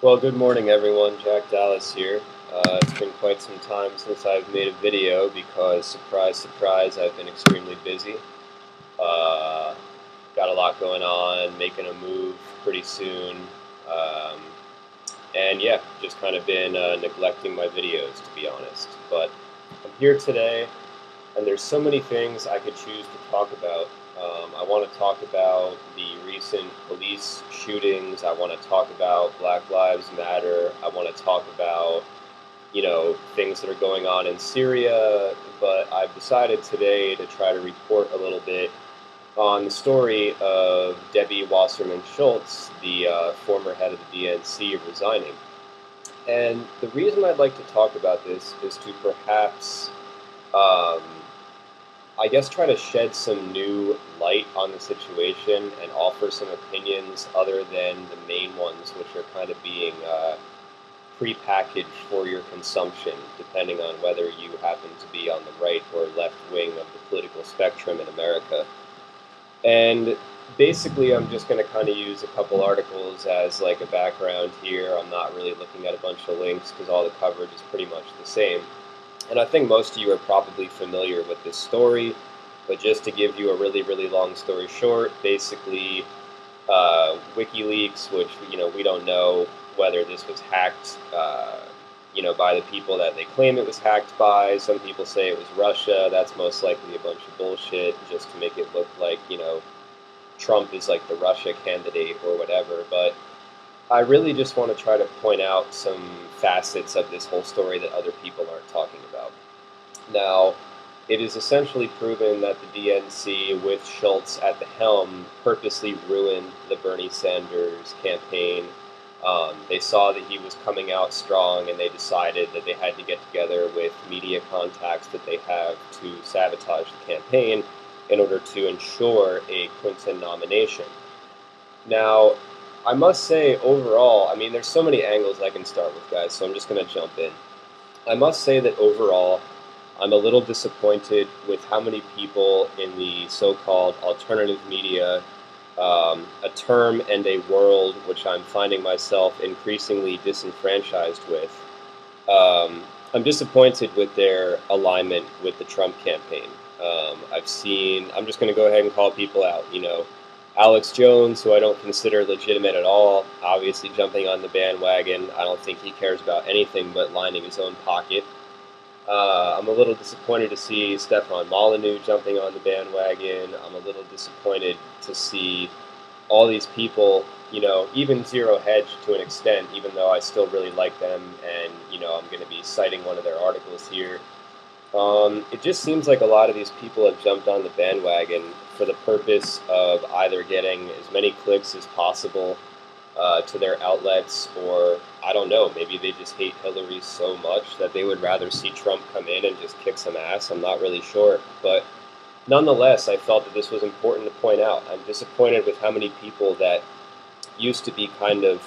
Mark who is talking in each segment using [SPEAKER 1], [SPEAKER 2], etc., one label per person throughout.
[SPEAKER 1] Well, good morning, everyone. Jack Dallas here. It's been quite some time since I've made a video because, surprise, surprise, I've been extremely busy. Uh, got a lot going on, making a move pretty soon. Um, and yeah, just kind of been neglecting my videos, to be honest. But I'm here today, and there's so many things I could choose to talk about. I want to talk about the recent police shootings. I want to talk about Black Lives Matter. I want to talk about, things that are going on in Syria. But I've decided today to try to report a little bit on the story of Debbie Wassermann Schultz, the former head of the DNC, resigning. And the reason I'd like to talk about this is to perhaps um, I guess try to shed some new light on the situation and offer some opinions other than the main ones, which are kind of being prepackaged for your consumption, depending on whether you happen to be on the right or left wing of the political spectrum in America. And basically, I'm just going to kind of use a couple articles as like a background here. I'm not really looking at a bunch of links because all the coverage is pretty much the same. And I think most of you are probably familiar with this story, but just to give you a really, really long story short, basically, WikiLeaks, which we don't know whether this was hacked, by the people that they claim it was hacked by. Some people say it was Russia. That's most likely a bunch of bullshit, just to make it look like Trump is like the Russia candidate or whatever. But I really just want to try to point out some facets of this whole story that other people aren't talking about. Now, it is essentially proven that the DNC, with Schultz at the helm, purposely ruined the Bernie Sanders campaign. They saw that he was coming out strong, and they decided that they had to get together with media contacts that they have to sabotage the campaign in order to ensure a Clinton nomination. Now, I must say, overall, I mean, there's so many angles I can start with, guys, so I'm just going to jump in. I must say that overall, I'm a little disappointed with how many people in the so-called alternative media, a term and a world which I'm finding myself increasingly disenfranchised with. I'm disappointed with their alignment with the Trump campaign. I'm just going to go ahead and call people out. Alex Jones, who I don't consider legitimate at all, obviously jumping on the bandwagon. I don't think he cares about anything but lining his own pocket. I'm a little disappointed to see Stefan Molyneux jumping on the bandwagon. I'm a little disappointed to see all these people, even Zero Hedge to an extent, even though I still really like them, and, I'm going to be citing one of their articles here. It just seems like a lot of these people have jumped on the bandwagon for the purpose of either getting as many clicks as possible to their outlets, or I don't know, maybe they just hate Hillary so much that they would rather see Trump come in and just kick some ass. I'm not really sure. But nonetheless, I felt that this was important to point out. I'm disappointed with how many people that used to be kind of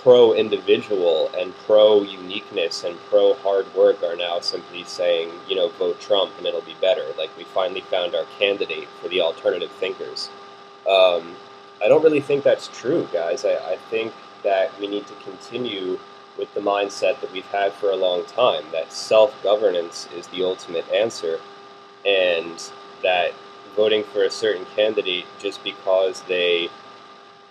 [SPEAKER 1] pro individual and pro uniqueness and pro hard work are now simply saying, vote Trump and it'll be better. Like, we finally found our candidate for the alternative thinkers. Um, I don't really think that's true, guys. I think that we need to continue with the mindset that we've had for a long time, that self-governance is the ultimate answer, and that voting for a certain candidate just because they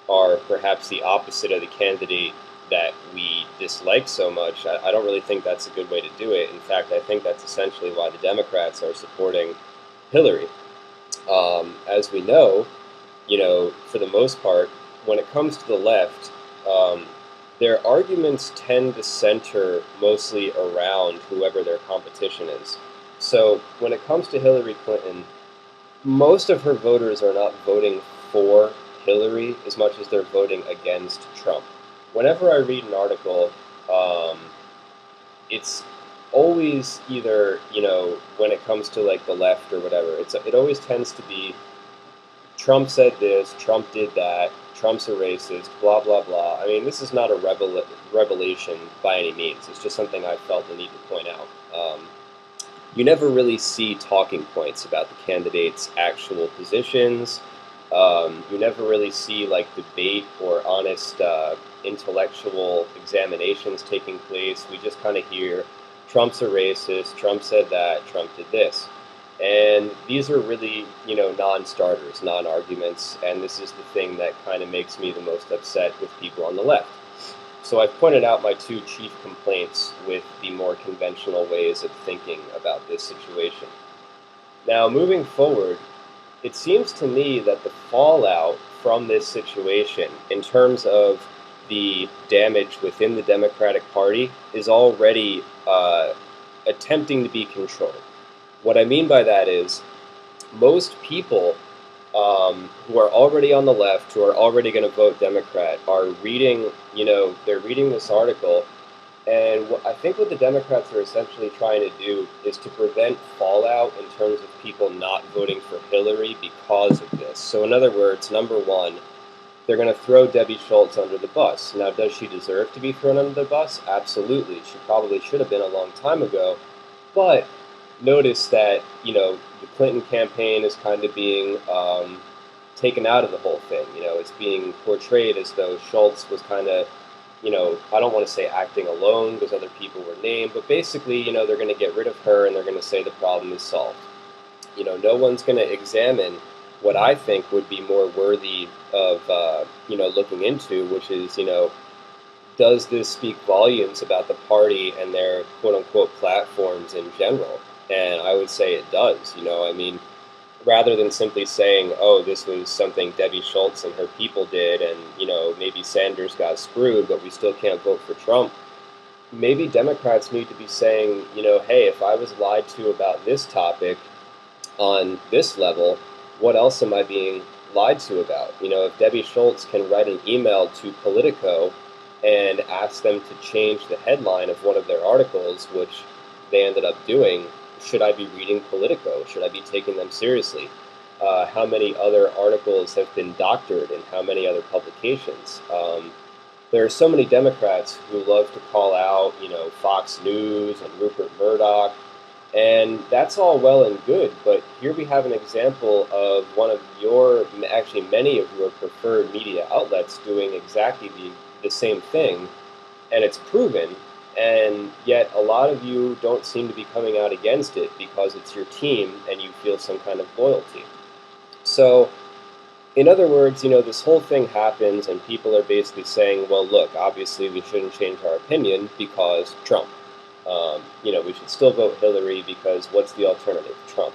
[SPEAKER 1] are perhaps the opposite of the candidate that we dislike so much, I don't really think that's a good way to do it. In fact, I think that's essentially why the Democrats are supporting Hillary. As we know, for the most part, when it comes to the left, um, their arguments tend to center mostly around whoever their competition is. So when it comes to Hillary Clinton, most of her voters are not voting for Hillary as much as they're voting against Trump. Whenever I read an article, um, it's always either, when it comes to like the left or whatever, it always tends to be Trump said this, Trump did that, Trump's a racist, blah, blah, blah. I mean, this is not a revelation by any means. It's just something I felt the need to point out. You never really see talking points about the candidates' actual positions. You never really see like debate or honest intellectual examinations taking place. We just kind of hear Trump's a racist, Trump said that, Trump did this. And these are really, non-starters, non-arguments, and this is the thing that kind of makes me the most upset with people on the left. So I've pointed out my two chief complaints with the more conventional ways of thinking about this situation. Now, moving forward, it seems to me that the fallout from this situation, in terms of the damage within the Democratic Party, is already attempting to be controlled. What I mean by that is most people who are already on the left, who are already going to vote Democrat, are reading, they're reading this article. And I think what the Democrats are essentially trying to do is to prevent fallout in terms of people not voting for Hillary because of this. So, in other words, number one, they're going to throw Debbie Schultz under the bus. Now, does she deserve to be thrown under the bus? Absolutely. She probably should have been a long time ago. But notice that, the Clinton campaign is kind of being taken out of the whole thing. It's being portrayed as though Schultz was kind of, I don't want to say acting alone because other people were named, but basically, they're going to get rid of her and they're going to say the problem is solved. No one's going to examine what I think would be more worthy of, looking into, which is, does this speak volumes about the party and their quote unquote platforms in general? And I would say it does. I mean, rather than simply saying, oh, this was something Debbie Schultz and her people did, and, maybe Sanders got screwed, but we still can't vote for Trump, maybe Democrats need to be saying, hey, if I was lied to about this topic on this level, what else am I being lied to about? If Debbie Schultz can write an email to Politico and ask them to change the headline of one of their articles, which they ended up doing, should I be reading Politico? Should I be taking them seriously? How many other articles have been doctored in how many other publications? There are so many Democrats who love to call out, Fox News and Rupert Murdoch, and that's all well and good, but here we have an example of one of actually many of your preferred media outlets doing exactly the same thing, and it's proven. And yet a lot of you don't seem to be coming out against it because it's your team and you feel some kind of loyalty. So, in other words, this whole thing happens and people are basically saying, well, look, obviously we shouldn't change our opinion because Trump. We should still vote Hillary because what's the alternative? Trump.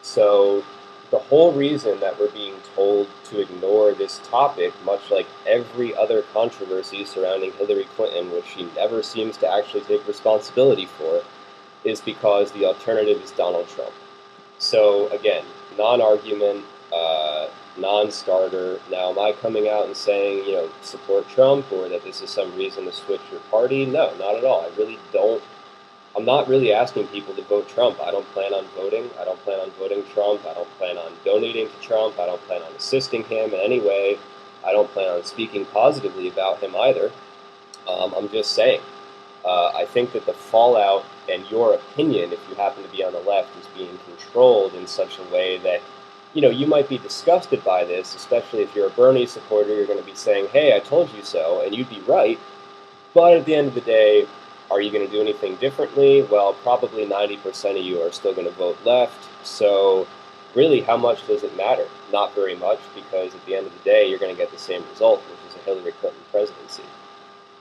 [SPEAKER 1] So, the whole reason that we're being told to ignore this topic, much like every other controversy surrounding Hillary Clinton, which she never seems to actually take responsibility for, is because the alternative is Donald Trump. So again, non-argument, non-starter. Now, am I coming out and saying, support Trump or that this is some reason to switch your party? No, not at all. I really don't. I'm not really asking people to vote Trump. I don't plan on voting. I don't plan on voting Trump. I don't plan on donating to Trump. I don't plan on assisting him in any way. I don't plan on speaking positively about him either. I'm just saying. I think that the fallout and your opinion, if you happen to be on the left, is being controlled in such a way that, you might be disgusted by this, especially if you're a Bernie supporter. You're going to be saying, hey, I told you so, and you'd be right. But at the end of the day, are you going to do anything differently? Well, probably 90% of you are still going to vote left. So really, how much does it matter? Not very much, because at the end of the day, you're going to get the same result, which is a Hillary Clinton presidency.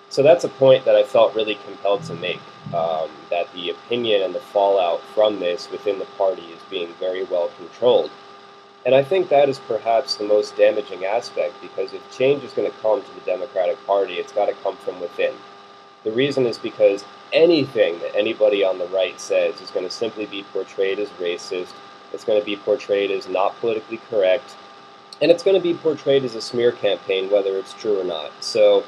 [SPEAKER 1] So that's a point that I felt really compelled to make, that the opinion and the fallout from this within the party is being very well controlled. And I think that is perhaps the most damaging aspect, because if change is going to come to the Democratic Party, it's got to come from within. The reason is because anything that anybody on the right says is going to simply be portrayed as racist, it's going to be portrayed as not politically correct, and it's going to be portrayed as a smear campaign, whether it's true or not. So,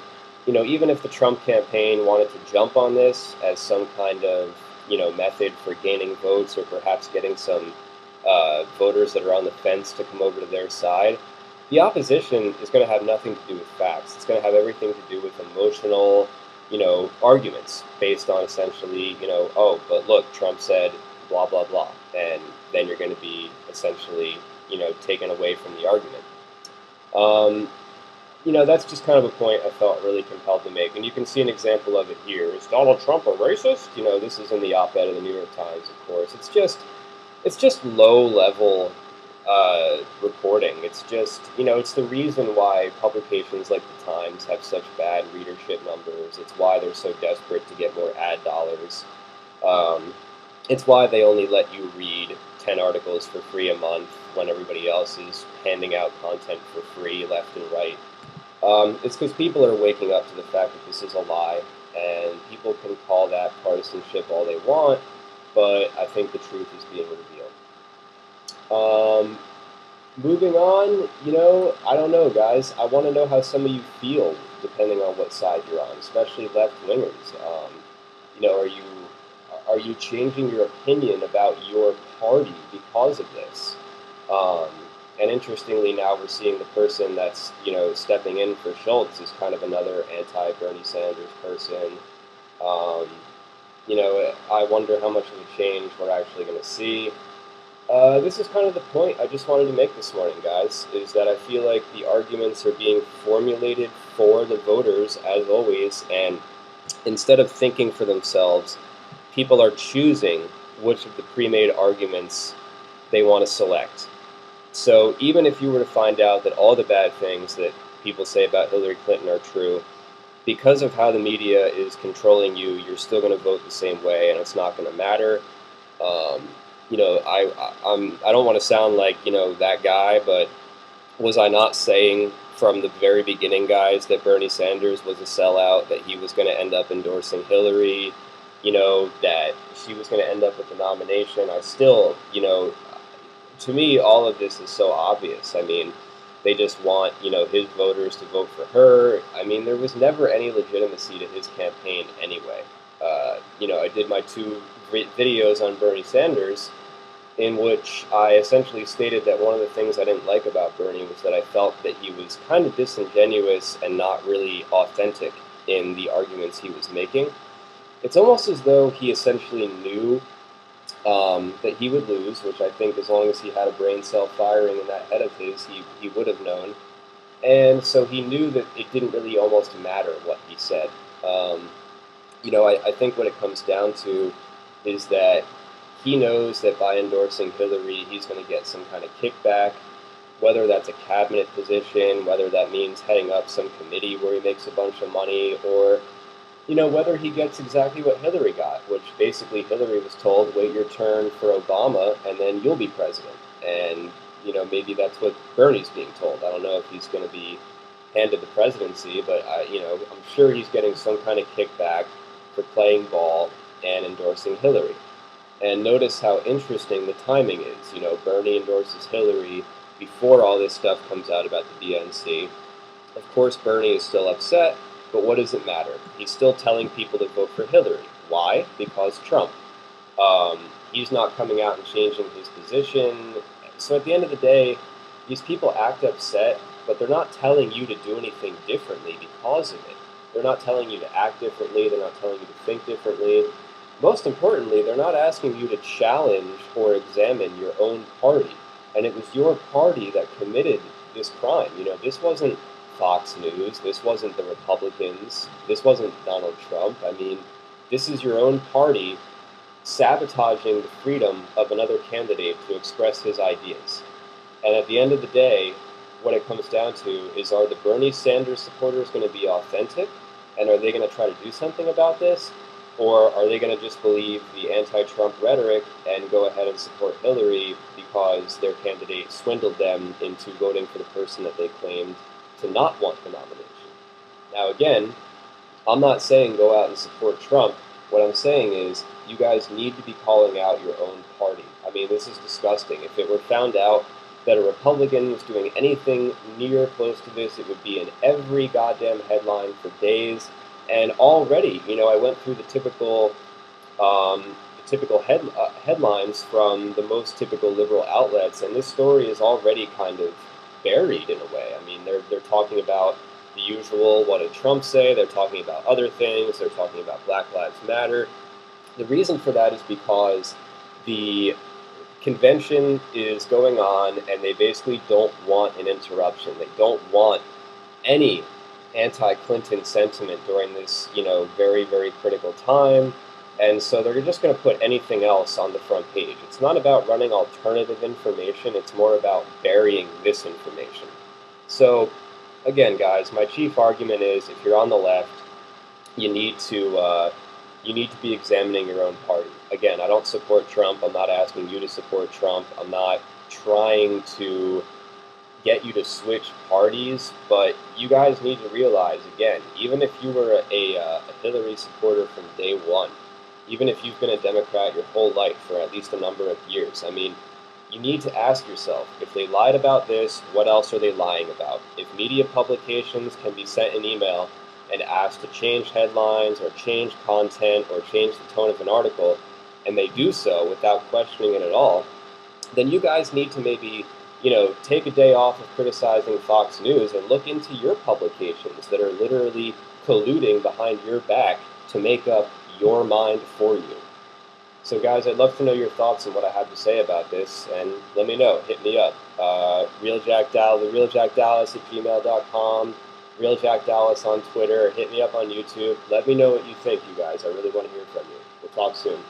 [SPEAKER 1] even if the Trump campaign wanted to jump on this as some kind of, method for gaining votes or perhaps getting some voters that are on the fence to come over to their side, the opposition is going to have nothing to do with facts. It's going to have everything to do with emotional, arguments based on essentially, oh, but look, Trump said blah, blah, blah. And then you're going to be essentially, taken away from the argument. Um, that's just kind of a point I felt really compelled to make. And you can see an example of it here. Is Donald Trump a racist? This is in the op-ed of the New York Times, of course. It's just low level reporting. It's just, it's the reason why publications like the Times have such bad readership numbers. It's why they're so desperate to get more ad dollars. Um, it's why they only let you read 10 articles for free a month when everybody else is handing out content for free left and right. It's because people are waking up to the fact that this is a lie, and people can call that partisanship all they want, but I think the truth is being revealed. Um, Moving on, I don't know, guys. I want to know how some of you feel, depending on what side you're on, especially left wingers. You know, are you are you changing your opinion about your party because of this? Um, and interestingly, now we're seeing the person that's stepping in for Schultz is kind of another anti-Bernie Sanders person. Um, I wonder how much of a change we're actually going to see. This is kind of the point I just wanted to make this morning, guys, is that I feel like the arguments are being formulated for the voters, as always, and instead of thinking for themselves, people are choosing which of the pre-made arguments they want to select. So even if you were to find out that all the bad things that people say about Hillary Clinton are true, because of how the media is controlling you, you're still going to vote the same way, and it's not going to matter. Um, I don't want to sound like that guy, but was I not saying from the very beginning, guys, that Bernie Sanders was a sellout, that he was going to end up endorsing Hillary, that she was going to end up with the nomination? I still, to me, all of this is so obvious. I mean, they just want, his voters to vote for her. I mean, there was never any legitimacy to his campaign anyway. I did my two videos on Bernie Sanders, in which I essentially stated that one of the things I didn't like about Bernie was that I felt that he was kind of disingenuous and not really authentic in the arguments he was making. It's almost as though he essentially knew that he would lose, which I think as long as he had a brain cell firing in that head of his, he would have known. And so he knew that it didn't really almost matter what he said. Um, I think what it comes down to is that he knows that by endorsing Hillary, he's going to get some kind of kickback, whether that's a cabinet position, whether that means heading up some committee where he makes a bunch of money, or whether he gets exactly what Hillary got, which basically Hillary was told, wait your turn for Obama, and then you'll be president. And, maybe that's what Bernie's being told. I don't know if he's going to be handed the presidency, but, I'm sure he's getting some kind of kickback for playing ball and endorsing Hillary. And notice how interesting the timing is. Bernie endorses Hillary before all this stuff comes out about the DNC. Of course, Bernie is still upset, but what does it matter? He's still telling people to vote for Hillary. Why? Because Trump. He's not coming out and changing his position. So at the end of the day, these people act upset, but they're not telling you to do anything differently because of it. They're not telling you to act differently. They're not telling you to think differently. Most importantly, they're not asking you to challenge or examine your own party. And it was your party that committed this crime. This wasn't Fox News. This wasn't the Republicans. This wasn't Donald Trump. I mean, this is your own party sabotaging the freedom of another candidate to express his ideas. And at the end of the day, what it comes down to is, are the Bernie Sanders supporters going to be authentic? And are they going to try to do something about this? Or are they going to just believe the anti-Trump rhetoric and go ahead and support Hillary because their candidate swindled them into voting for the person that they claimed to not want the nomination? Now, again, I'm not saying go out and support Trump. What I'm saying is you guys need to be calling out your own party. I mean, this is disgusting. If it were found out that a Republican was doing anything near close to this, it would be in every goddamn headline for days. And already, I went through the headlines from the most typical liberal outlets, and this story is already kind of buried in a way. I mean, they're talking about the usual, what did Trump say? They're talking about other things. They're talking about Black Lives Matter. The reason for that is because the convention is going on, and they basically don't want an interruption. They don't want any anti-Clinton sentiment during this, very, very critical time. And so they're just going to put anything else on the front page. It's not about running alternative information. It's more about burying this information. So, again, guys, my chief argument is if you're on the left, you need to be examining your own party. Again, I don't support Trump. I'm not asking you to support Trump. I'm not trying to get you to switch parties, but you guys need to realize, again, even if you were a Hillary supporter from day one, even if you've been a Democrat your whole life for at least a number of years, I mean, you need to ask yourself, if they lied about this, what else are they lying about? If media publications can be sent an email and asked to change headlines or change content or change the tone of an article, and they do so without questioning it at all, then you guys need to maybe take a day off of criticizing Fox News and look into your publications that are literally colluding behind your back to make up your mind for you. So guys, I'd love to know your thoughts on what I have to say about this, and let me know. Hit me up. realjackdallas@gmail.com, realjackdallas on Twitter, hit me up on YouTube. Let me know what you think, you guys. I really want to hear from you. We'll talk soon.